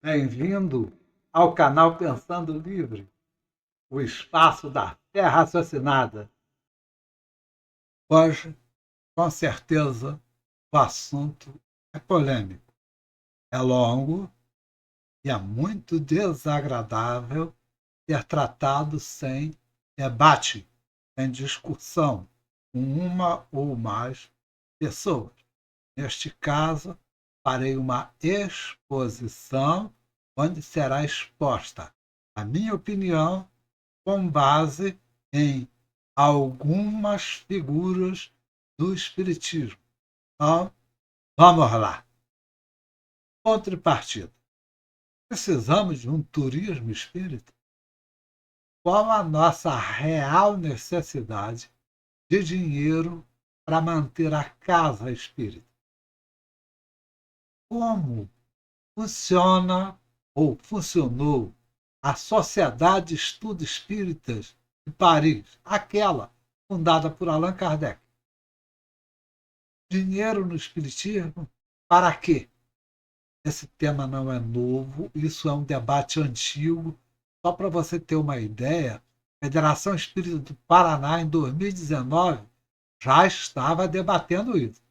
Bem-vindo ao canal Pensando Livre, o espaço da fé raciocinada. Hoje, com certeza, o assunto é polêmico, é longo e é muito desagradável ser tratado sem debate, sem discussão, com uma ou mais pessoas. Neste caso, farei uma exposição onde será exposta a minha opinião com base em algumas figuras do Espiritismo. Então, vamos lá. Contrapartida. Precisamos de um turismo espírita? Qual a nossa real necessidade de dinheiro para manter a casa espírita? Como funciona ou funcionou a Sociedade de Estudos Espíritas de Paris, aquela fundada por Allan Kardec? Dinheiro no Espiritismo? Para quê? Esse tema não é novo, isso é um debate antigo. Só para você ter uma ideia, a Federação Espírita do Paraná, em 2019, já estava debatendo isso.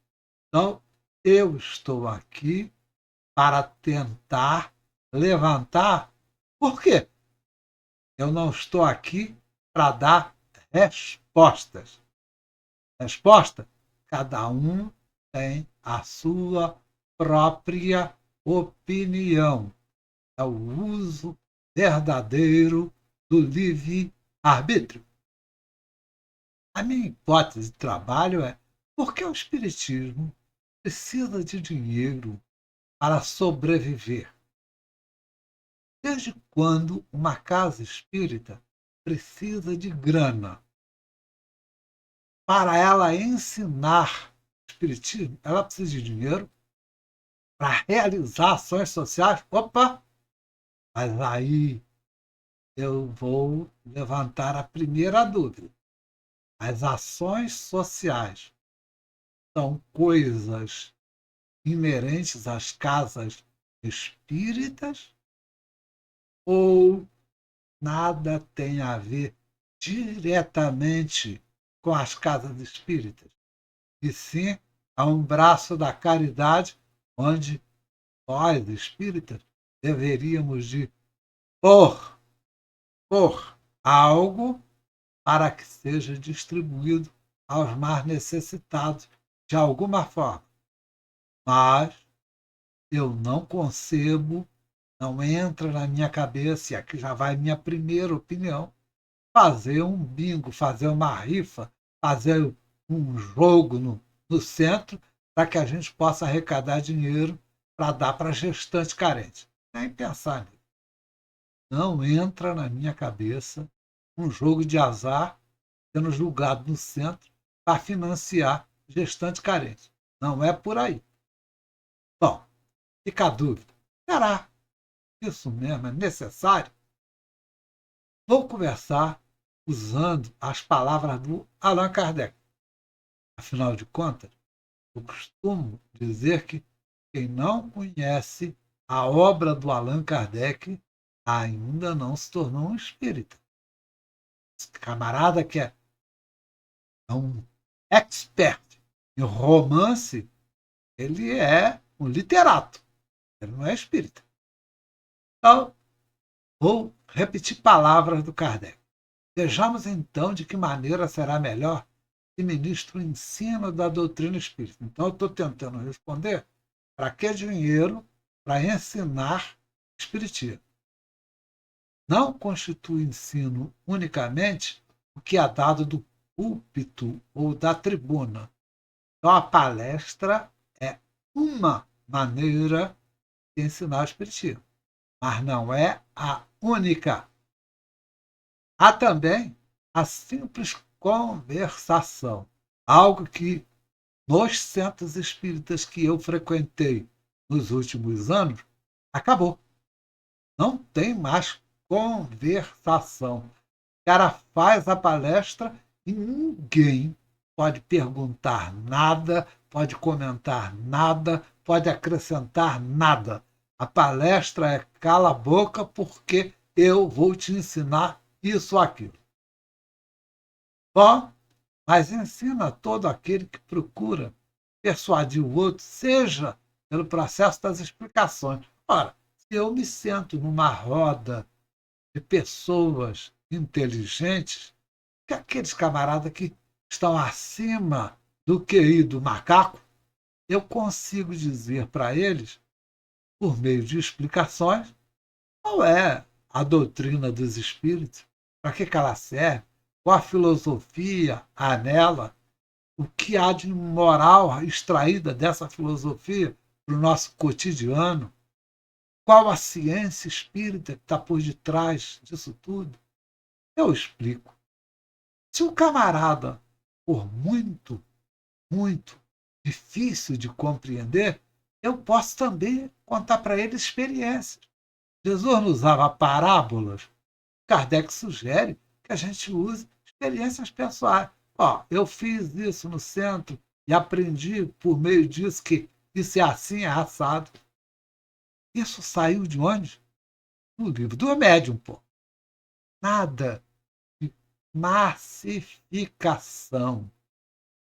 Então, eu estou aqui para tentar levantar. Por quê? Eu não estou aqui para dar respostas. Resposta? Cada um tem a sua própria opinião. É o uso verdadeiro do livre-arbítrio. A minha hipótese de trabalho é: por que o Espiritismo precisa de dinheiro para sobreviver? Desde quando uma casa espírita precisa de grana? Para ela ensinar espiritismo, ela precisa de dinheiro para realizar ações sociais. Opa! Mas aí eu vou levantar a primeira dúvida. As ações sociais são coisas inerentes às casas espíritas ou nada tem a ver diretamente com as casas espíritas, e sim a um braço da caridade onde nós, espíritas, deveríamos de pôr, pôr algo para que seja distribuído aos mais necessitados de alguma forma. Mas eu não concebo, não entra na minha cabeça, e aqui já vai minha primeira opinião, fazer um bingo, fazer uma rifa, fazer um jogo no centro para que a gente possa arrecadar dinheiro para dar para gestante carente. Nem pensar nisso. Não entra na minha cabeça um jogo de azar sendo julgado no centro para financiar gestante carente. Não é por aí. Bom, fica a dúvida. Será que isso mesmo é necessário? Vou conversar usando as palavras do Allan Kardec. Afinal de contas, eu costumo dizer que quem não conhece a obra do Allan Kardec ainda não se tornou um espírita. Esse camarada que é um expert em romance, ele é um literato, ele não é espírita. Então, vou repetir palavras do Kardec. Vejamos então de que maneira será melhor se ministra o ensino da doutrina espírita. Então, eu estou tentando responder para que dinheiro para ensinar espiritismo. Não constitui ensino unicamente o que é dado do púlpito ou da tribuna. Então, a palestra é uma maneira de ensinar o espiritismo, mas não é a única. Há também a simples conversação, algo que nos centros espíritas que eu frequentei nos últimos anos acabou. Não tem mais conversação. O cara faz a palestra e ninguém pode perguntar nada, pode comentar nada, pode acrescentar nada. A palestra é cala a boca porque eu vou te ensinar isso ou aquilo. Bom, mas ensina todo aquele que procura persuadir o outro, seja pelo processo das explicações. Ora, se eu me sento numa roda de pessoas inteligentes, que aqueles camaradas que estão acima do QI do macaco, eu consigo dizer para eles, por meio de explicações, qual é a doutrina dos espíritos, para que ela serve, qual a filosofia há nela, o que há de moral extraída dessa filosofia para o nosso cotidiano, qual a ciência espírita que está por detrás disso tudo. Eu explico. Se o camarada for muito difícil de compreender, eu posso também contar para ele experiências. Jesus não usava parábolas. Kardec sugere que a gente use experiências pessoais. Ó, eu fiz isso no centro e aprendi por meio disso que isso é assim, é assado. Isso saiu de onde? No livro do médium, pô. Nada de massificação.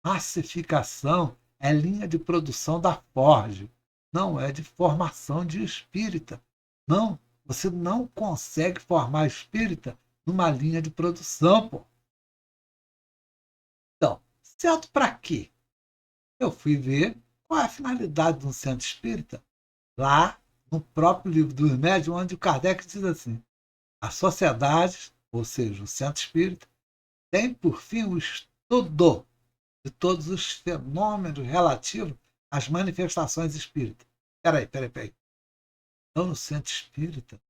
Massificação é linha de produção da Ford, não é de formação de espírita. Não, você não consegue formar espírita numa linha de produção, pô. Então, certo para quê? Eu fui ver qual é a finalidade de um centro espírita lá no próprio livro dos médiuns, onde o Kardec diz assim: a sociedade, ou seja, o centro espírita, tem por fim o estudo de todos os fenômenos relativos às manifestações espíritas. Peraí. Então, no centro espírita,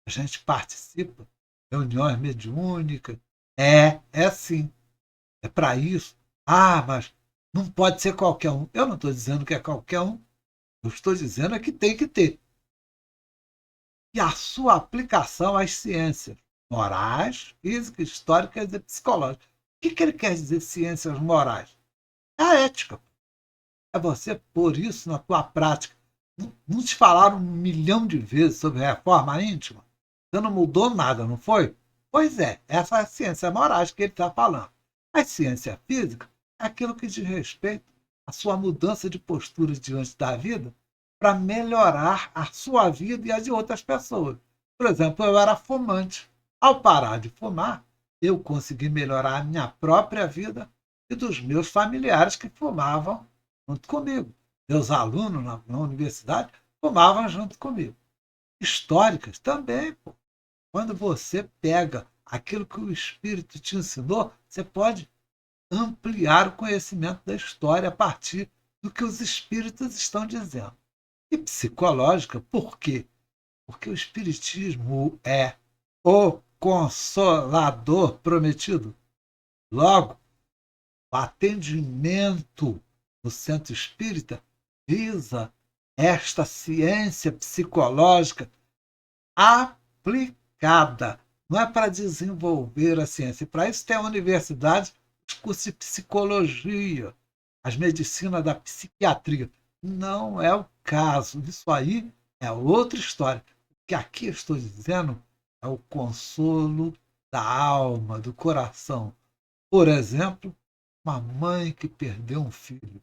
a gente participa de reuniões mediúnicas. É sim. É para isso. Ah, mas não pode ser qualquer um. Eu não estou dizendo que é qualquer um. Eu estou dizendo é que tem que ter. E a sua aplicação às ciências morais, físicas, históricas e psicológicas. O que ele quer dizer ciências morais? É a ética. É você pôr isso na tua prática. Não te falaram 1 milhão de vezes sobre reforma íntima? Você não mudou nada, não foi? Pois é, essa é a ciência morais que ele está falando. A ciência física é aquilo que diz respeito à sua mudança de postura diante da vida para melhorar a sua vida e a de outras pessoas. Por exemplo, eu era fumante. Ao parar de fumar, eu consegui melhorar a minha própria vida e dos meus familiares que fumavam junto comigo. Meus alunos na universidade fumavam junto comigo. Históricas também, pô. Quando você pega aquilo que o Espírito te ensinou, você pode ampliar o conhecimento da história a partir do que os Espíritos estão dizendo. E psicológica, por quê? Porque o Espiritismo é o consolador prometido. Logo, o atendimento no centro espírita visa esta ciência psicológica aplicada. Não é para desenvolver a ciência. Para isso tem a universidade, os cursos de psicologia, as medicinas da psiquiatria. Não é o caso. Isso aí é outra história. O que aqui eu estou dizendo é o consolo da alma, do coração. Por exemplo, uma mãe que perdeu um filho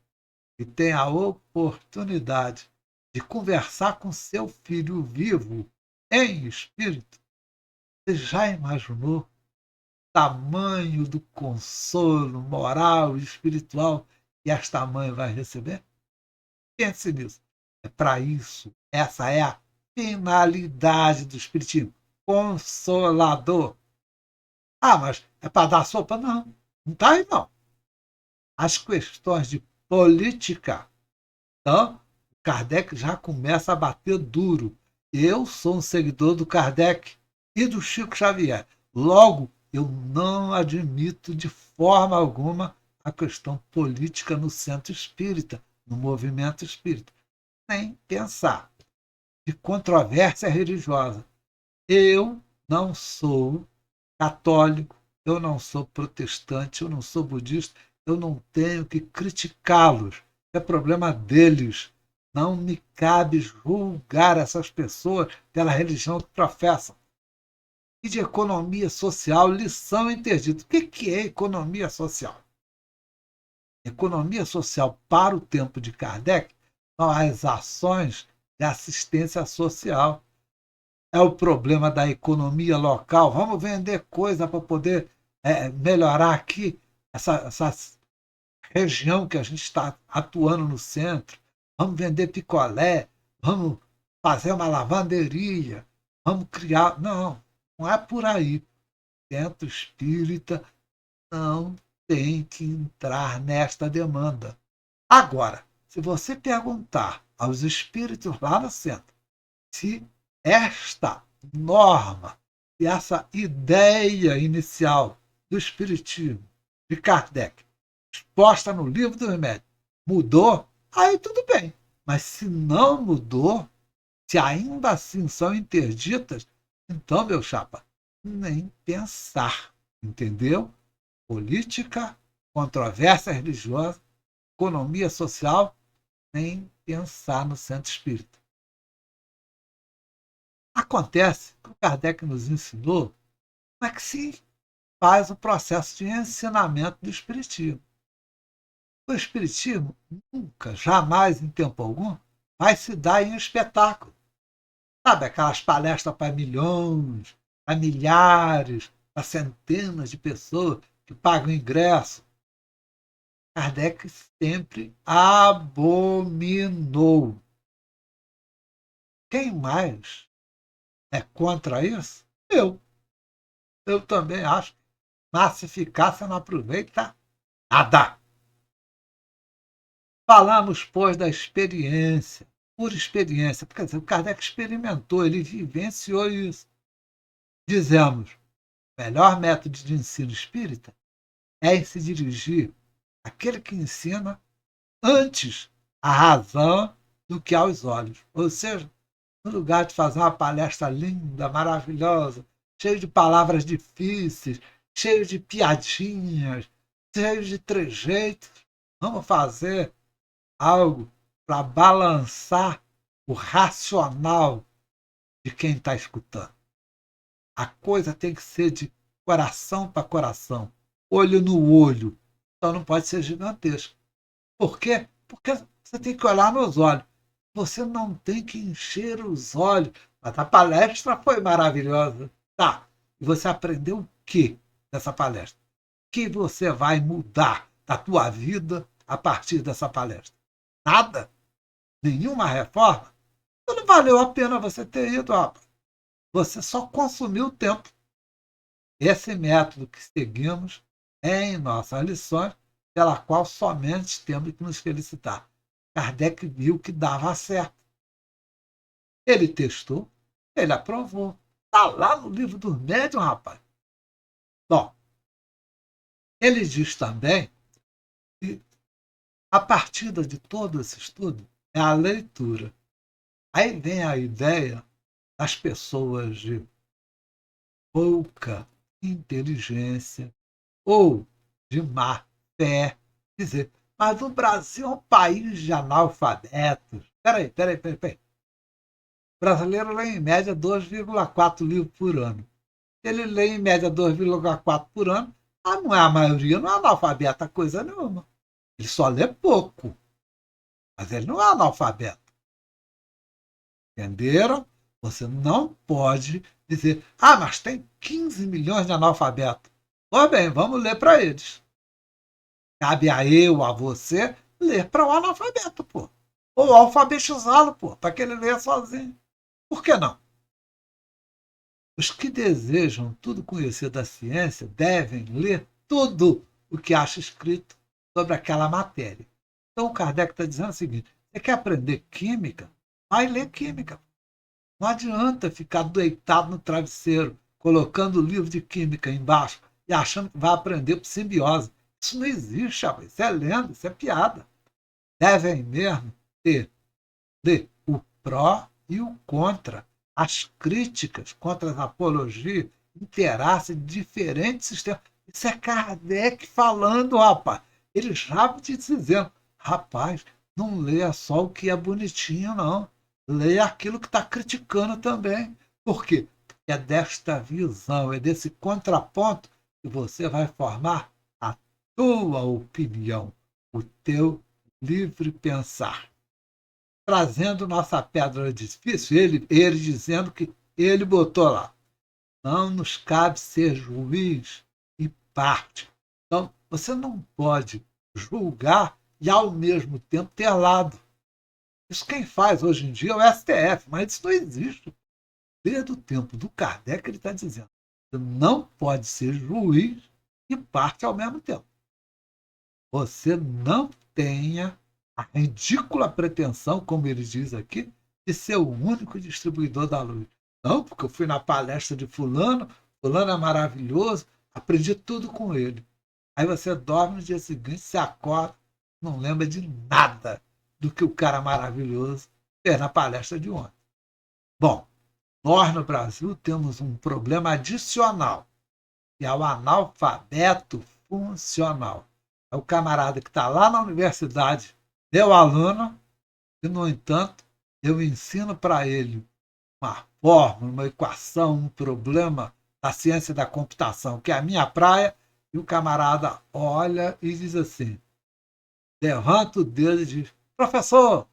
e tem a oportunidade de conversar com seu filho vivo em espírito. Você já imaginou o tamanho do consolo moral e espiritual que esta mãe vai receber? Pense nisso. É para isso. Essa é a finalidade do espiritismo. Consolador. Ah, mas é para dar sopa? Não. Não está aí, não. As questões de política. Então, Kardec já começa a bater duro. Eu sou um seguidor do Kardec e do Chico Xavier. Logo, eu não admito de forma alguma a questão política no centro espírita, no movimento espírita. Nem pensar. De controvérsia religiosa. Eu não sou católico, eu não sou protestante, eu não sou budista, eu não tenho que criticá-los. É problema deles. Não me cabe julgar essas pessoas pela religião que professam. E de economia social, lição interdita. O que é economia social? Economia social para o tempo de Kardec são as ações de assistência social. É o problema da economia local. Vamos vender coisa para poder melhorar aqui essa região que a gente está atuando no centro. Vamos vender picolé, vamos fazer uma lavanderia, vamos criar. Não, não é por aí. Centro espírita não tem que entrar nesta demanda. Agora, se você perguntar aos espíritos lá no centro se esta norma, se essa ideia inicial do espiritismo de Kardec, exposta no livro do remédio, mudou, aí tudo bem. Mas se não mudou, se ainda assim são interditas, então, meu chapa, nem pensar, entendeu? Política, controvérsia religiosa, economia social, nem pensar no centro espírita. Acontece que o Kardec nos ensinou como é que se faz o processo de ensinamento do espiritismo. O espiritismo nunca, jamais, em tempo algum, vai se dar em espetáculo. Sabe, aquelas palestras para milhões, para milhares, para centenas de pessoas que pagam ingresso. Kardec sempre abominou. Quem mais é contra isso? Eu. Eu também acho que massificar você não aproveita nada. Falamos, pois, da experiência, por experiência, porque o Kardec experimentou, ele vivenciou isso. Dizemos, o melhor método de ensino espírita é se dirigir àquele que ensina antes a razão do que aos olhos. Ou seja, no lugar de fazer uma palestra linda, maravilhosa, cheio de palavras difíceis, cheio de piadinhas, cheio de trejeitos, vamos fazer algo para balançar o racional de quem está escutando. A coisa tem que ser de coração para coração, olho no olho. Então não pode ser gigantesco. Por quê? Porque você tem que olhar nos olhos. Você não tem que encher os olhos. Mas a palestra foi maravilhosa. Tá. E você aprendeu o que dessa palestra? O que você vai mudar da tua vida a partir dessa palestra? Nada? Nenhuma reforma? Então não valeu a pena você ter ido, rapaz. Você só consumiu tempo. Esse método que seguimos é em nossas lições, pela qual somente temos que nos felicitar. Kardec viu que dava certo. Ele testou, ele aprovou. Está lá no livro dos médiuns, rapaz. Bom, ele diz também que a partida de todo esse estudo é a leitura. Aí vem a ideia das pessoas de pouca inteligência ou de má fé dizer, mas o Brasil é um país de analfabetos. Peraí. O brasileiro lê em média 2,4 livros por ano. Ele lê em média 2,4 por ano, mas não é a maioria, não é analfabeta coisa nenhuma. Ele só lê pouco, mas ele não é analfabeto. Entenderam? Você não pode dizer, mas tem 15 milhões de analfabetos. Pois bem, vamos ler para eles. Cabe a eu, a você, ler para o analfabeto, pô. Ou alfabetizá-lo, pô, para que ele leia sozinho. Por que não? Os que desejam tudo conhecer da ciência devem ler tudo o que acha escrito sobre aquela matéria. Então o Kardec está dizendo o seguinte, você quer aprender química? Vai ler química. Não adianta ficar deitado no travesseiro, colocando o livro de química embaixo e achando que vai aprender por simbiose. Isso não existe, rapaz. Isso é lenda, isso é piada. Devem mesmo ter o pró e o contra, as críticas contra as apologias, interar-se de diferentes sistemas. Isso é Kardec falando, rapaz. Ele já te dizendo, rapaz, não leia só o que é bonitinho, não. Leia aquilo que está criticando também. Por quê? Porque é desta visão, é desse contraponto que você vai formar a tua opinião, o teu livre pensar. Trazendo nossa pedra difícil, ele dizendo que ele botou lá. Não nos cabe ser juiz e parte. Então, você não pode julgar e, ao mesmo tempo, ter lado. Isso quem faz hoje em dia é o STF, mas isso não existe. Desde o tempo do Kardec, ele está dizendo: você não pode ser juiz e parte ao mesmo tempo. Você não tenha a ridícula pretensão, como ele diz aqui, de ser o único distribuidor da luz. Não, porque eu fui na palestra de fulano, fulano é maravilhoso, aprendi tudo com ele. Aí você dorme no dia seguinte, se acorda, não lembra de nada do que o cara maravilhoso fez na palestra de ontem. Bom, nós no Brasil temos um problema adicional, que é o analfabeto funcional. É o camarada que está lá na universidade, meu aluno, e, no entanto, eu ensino para ele uma fórmula, uma equação, um problema da ciência da computação, que é a minha praia, e o camarada olha e diz assim, levanta o dedo e diz, professor,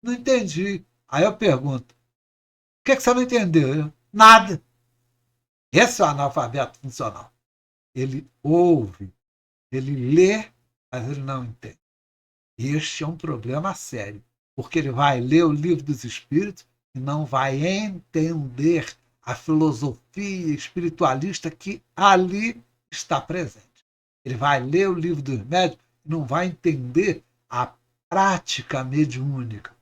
não entendi. Aí eu pergunto, o que você não entendeu? Nada. Esse é o analfabeto funcional. Ele ouve, ele lê, mas ele não entende. Este é um problema sério, porque ele vai ler o livro dos Espíritos e não vai entender a filosofia espiritualista que ali está presente. Ele vai ler o livro dos médiuns e não vai entender a prática mediúnica.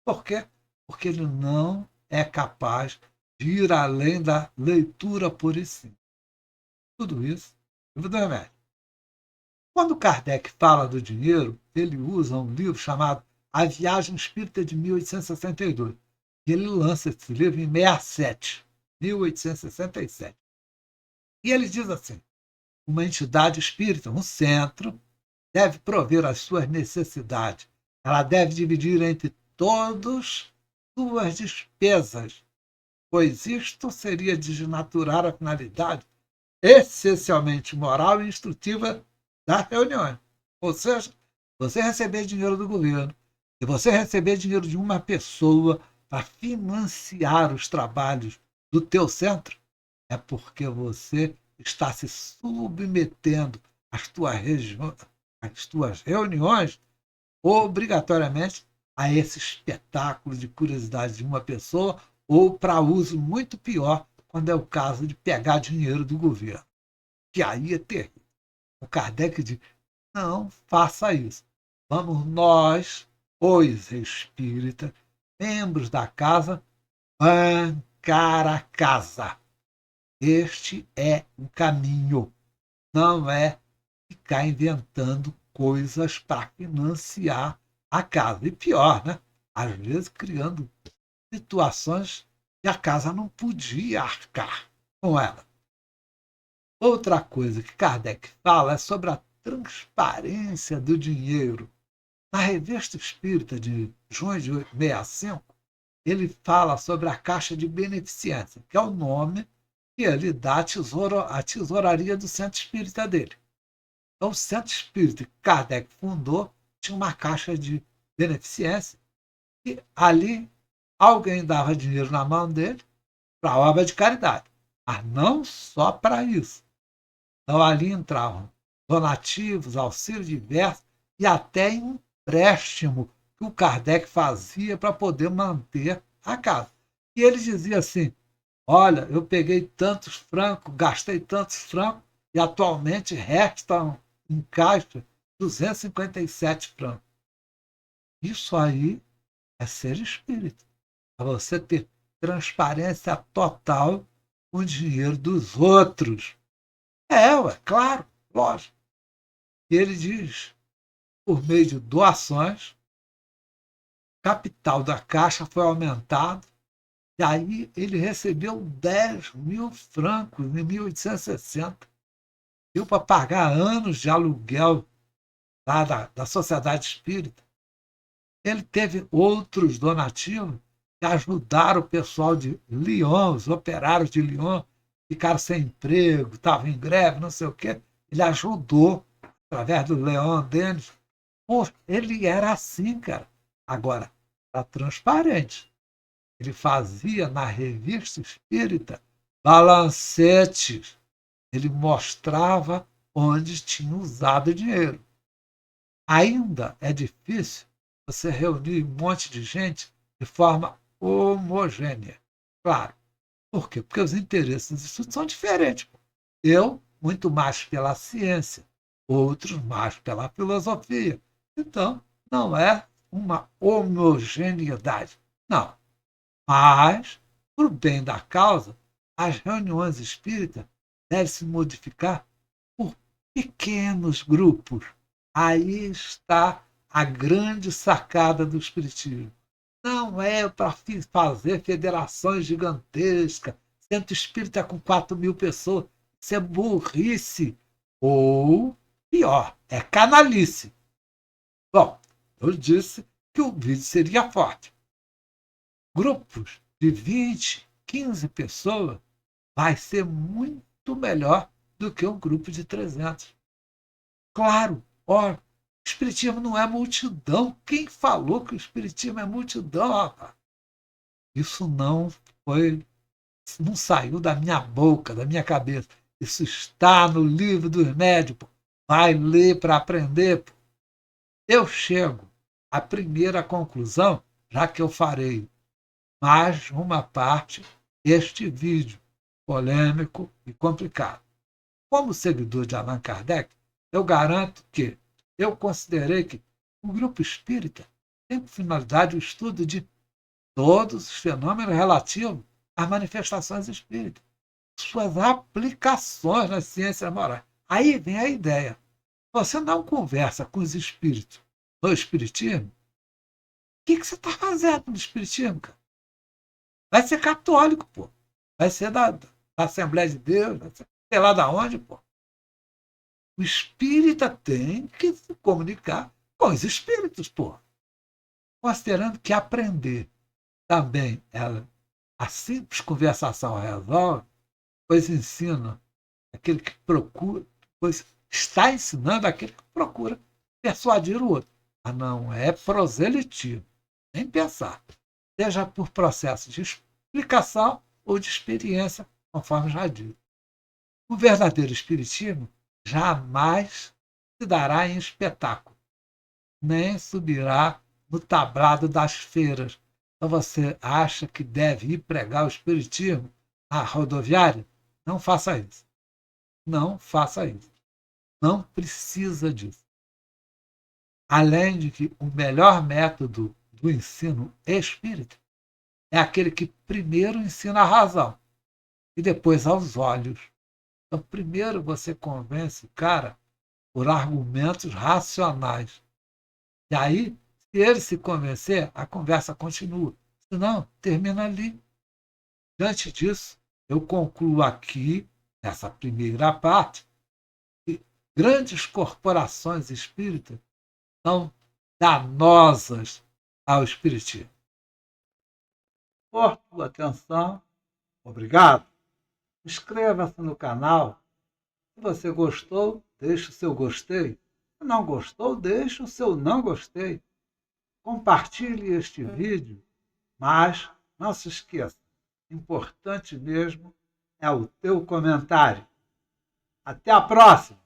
Por quê? Porque ele não é capaz de ir além da leitura por si. Tudo isso, livro dos médiuns. Quando Kardec fala do dinheiro, ele usa um livro chamado A Viagem Espírita de 1862. E ele lança esse livro em 67, 1867. E ele diz assim: uma entidade espírita, um centro, deve prover as suas necessidades. Ela deve dividir entre todos suas despesas, pois isto seria desnaturar a finalidade essencialmente moral e instrutiva das reuniões. Ou seja, você receber dinheiro do governo e você receber dinheiro de uma pessoa para financiar os trabalhos do teu centro, é porque você está se submetendo às tuas reuniões obrigatoriamente a esse espetáculo de curiosidade de uma pessoa ou para uso muito pior, quando é o caso de pegar dinheiro do governo, que aí é terrível. O Kardec diz, não faça isso. Vamos nós, os espíritas, membros da casa, bancar a casa. Este é o caminho. Não é ficar inventando coisas para financiar a casa. E pior, né? Às vezes criando situações que a casa não podia arcar com ela. Outra coisa que Kardec fala é sobre a transparência do dinheiro. Na Revista Espírita de junho de 65, ele fala sobre a Caixa de Beneficência, que é o nome que ele dá à tesouraria do Centro Espírita dele. Então, o Centro Espírita que Kardec fundou tinha uma caixa de beneficência e ali alguém dava dinheiro na mão dele para a obra de caridade, mas não só para isso. Então, ali entravam donativos, auxílios diversos e até empréstimo que o Kardec fazia para poder manter a casa. E ele dizia assim, olha, eu peguei tantos francos, gastei tantos francos e atualmente restam em caixa 257 francos. Isso aí é ser espírita. É você ter transparência total com o dinheiro dos outros. Claro, lógico. E ele diz, por meio de doações, o capital da Caixa foi aumentado, e aí ele recebeu 10 mil francos em 1860. Deu para pagar anos de aluguel lá da Sociedade Espírita. Ele teve outros donativos que ajudaram o pessoal de Lyon, os operários de Lyon, ficaram sem emprego, estavam em greve, não sei o quê. Ele ajudou, através do Leon Denis. Pô, ele era assim, cara. Agora, era transparente. Ele fazia na revista espírita balancetes. Ele mostrava onde tinha usado o dinheiro. Ainda é difícil você reunir um monte de gente de forma homogênea. Claro. Por quê? Porque os interesses dos estudos são diferentes. Eu, muito mais pela ciência, outros mais pela filosofia. Então, não é uma homogeneidade. Não. Mas, para o bem da causa, as reuniões espíritas devem se modificar por pequenos grupos. Aí está a grande sacada do Espiritismo. Não é para fazer federações gigantescas, centro espírita com 4.000 pessoas. Isso é burrice. Ou, pior, é canalice. Bom, eu disse que o vídeo seria forte. Grupos de 20, 15 pessoas vai ser muito melhor do que um grupo de 300. Claro, ó, o Espiritismo não é multidão. Quem falou que o Espiritismo é multidão, rapaz? Isso não saiu da minha boca, da minha cabeça. Isso está no livro dos médicos. Vai ler para aprender. Eu chego à primeira conclusão, já que eu farei mais uma parte deste vídeo polêmico e complicado. Como seguidor de Allan Kardec, eu garanto que eu considerei que o grupo espírita tem por finalidade o estudo de todos os fenômenos relativos às manifestações espíritas, suas aplicações nas ciências morais. Aí vem a ideia. Você não conversa com os espíritos no espiritismo, o que você está fazendo no espiritismo, cara? Vai ser católico, pô. Vai ser da Assembleia de Deus, vai ser sei lá da onde, pô. O espírita tem que se comunicar com os espíritos, pô. Considerando que aprender também a simples conversação resolve, pois ensina aquele que procura, pois está ensinando aquele que procura persuadir o outro. Mas não é proselitismo, nem pensar. Seja por processo de explicação ou de experiência, conforme já disse. O verdadeiro espiritismo jamais se dará em espetáculo, nem subirá no tablado das feiras. Então você acha que deve ir pregar o espiritismo na rodoviária? Não faça isso. Não faça isso. Não precisa disso. Além de que o melhor método do ensino espírita é aquele que primeiro ensina a razão e depois aos olhos. Então, primeiro você convence o cara por argumentos racionais. E aí, se ele se convencer, a conversa continua. Se não, termina ali. Diante disso, eu concluo aqui, nessa primeira parte, que grandes corporações espíritas são danosas ao espiritismo. Por tua atenção, obrigado. Inscreva-se no canal. Se você gostou, deixe o seu gostei. Se não gostou, deixe o seu não gostei. Compartilhe este vídeo, mas não se esqueça, importante mesmo é o teu comentário. Até a próxima!